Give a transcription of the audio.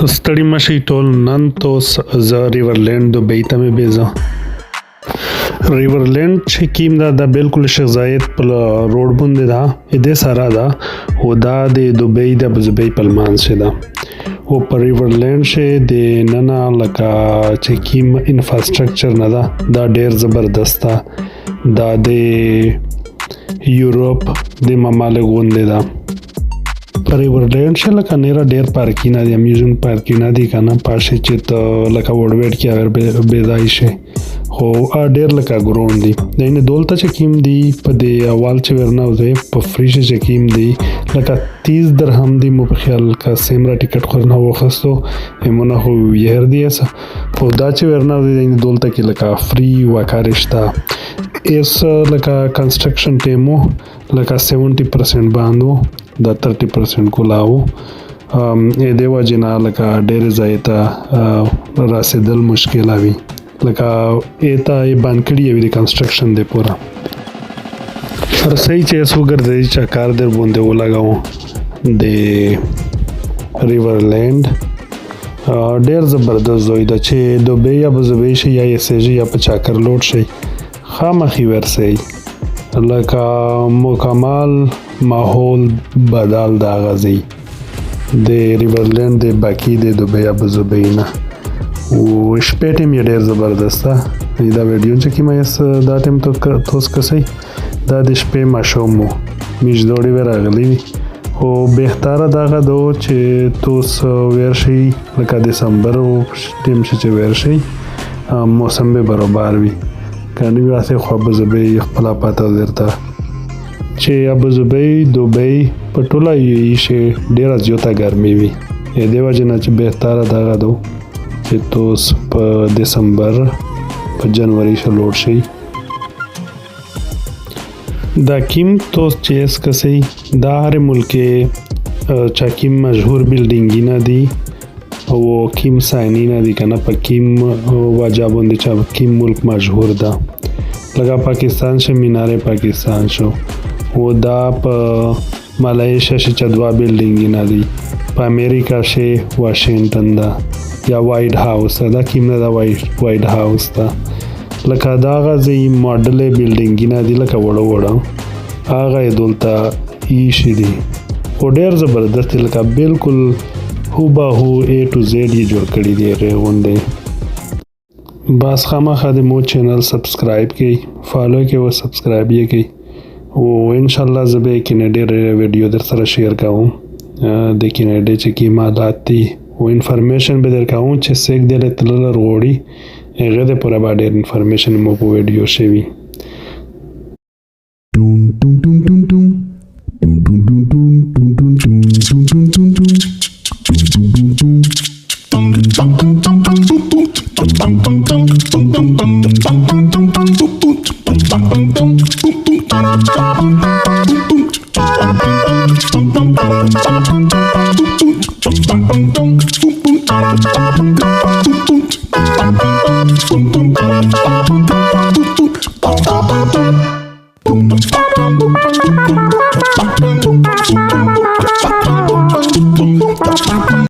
ستړي مشي ټول نن توس زه ریورلینډ دوبۍ ته مې بیزه ریورلینډ چې کیم دا د بالکل شیخ زاید په روډ باندې دا دې سره دا او دا د دوبۍ د ابوظبي په منځ کې دا او په ریورلینډ شه د ننا لکه چې کیم انفراستراکچر نه دا ډیر زبردست دا د یورپ د ممالک غونډه دا په ریورلینډ شه لکه نیر ډیر پارکینګ دي امیوزمنت پارکینګ دي کنه پاشه چې ته لکه وډویډ کې اگر بيدای شي خو ډیر لکه ګرون دي دینه دولت چې کیم دي په د اول چې ورنه وځي په فریش چې کیم دي لکه 30 درهم دي مو په خیال کا سیمرا ټیکټ خورنه وخصو همونه هو يهر دي اس په دا چې ورنه وځي دینه دولت کې لکه فری وکارشتا اس لکه کنسترکشن ټیمو لکه 70% باندې دا 30% کولاو دیو جنا لکه ډېر ځایته راسیدل مشکل اوي لکه ایتا ای بانکړی وی د کنسترکشن دی پورا هر صحیح چې اسو ګرځي چې کار در باندې ولګاو د ریورلینډ ډېر زبردست زوی د چې دوبۍ یا ابوظبي شي یا ایسجی یا په چاکر لوټ شي خامخي ورسي لکه مکمل ماحول بدل دا غزي د ریورلینډ د باقی د دوبۍ ابوظبي نه او شپې ټیم یې ډېر زبردست دا ویډیو چې کیمه یې دا ټیم توس کسي دا د شپې ماشوم میش دوړي ورغلی او بهتره داغه دو چې توس ورشي لکه دسمبر او ټیم چې ورشي موسم به برابر وي کني واسه خو ابوظبي خپل پاته ورته چې ابوظبي دوبۍ په ټوله یې شي ډېر زیاته ګرمي وي دې وجه نه چې بهتره داغه دو چې توس په دسمبر په جنوري شلوړ شي دا کیم توس چیس کسي دا هر ملک چا کیم مشهور بلډینګ نه دي او کیم سايني نه دي کنه په کیم واجبوند چا کیم ملک مشهور ده لگا پاکستان شه مینار پاکستان شو و دا په ملایشیا شه چدوا بلډینګ نه دي په امریکا شه واشنگټن ده یا وایټ هاوس دا کیم نه دا وایټ هاوس دا لکه دا غزي ماډل بلډینګ نه دي لکه وړو هغه دولتا ای شي دي او ډیر زبردست لکه بالکل هو به هو A to Z یې جوړ کړی دی غونډه بس خامخا د مو چینل سبسکرایب کړئ فالو کړئ او سبسکرایب یې کړئ او ان شاء الله زه به کینیډا ویډیو در سره شیر کوم د کینیډا چې کی مالات دي او انفارمیشن به درکاوم چې سیک دل تل وروړي هغه د پوره باندې انفارمیشن مو په ویډیو شوی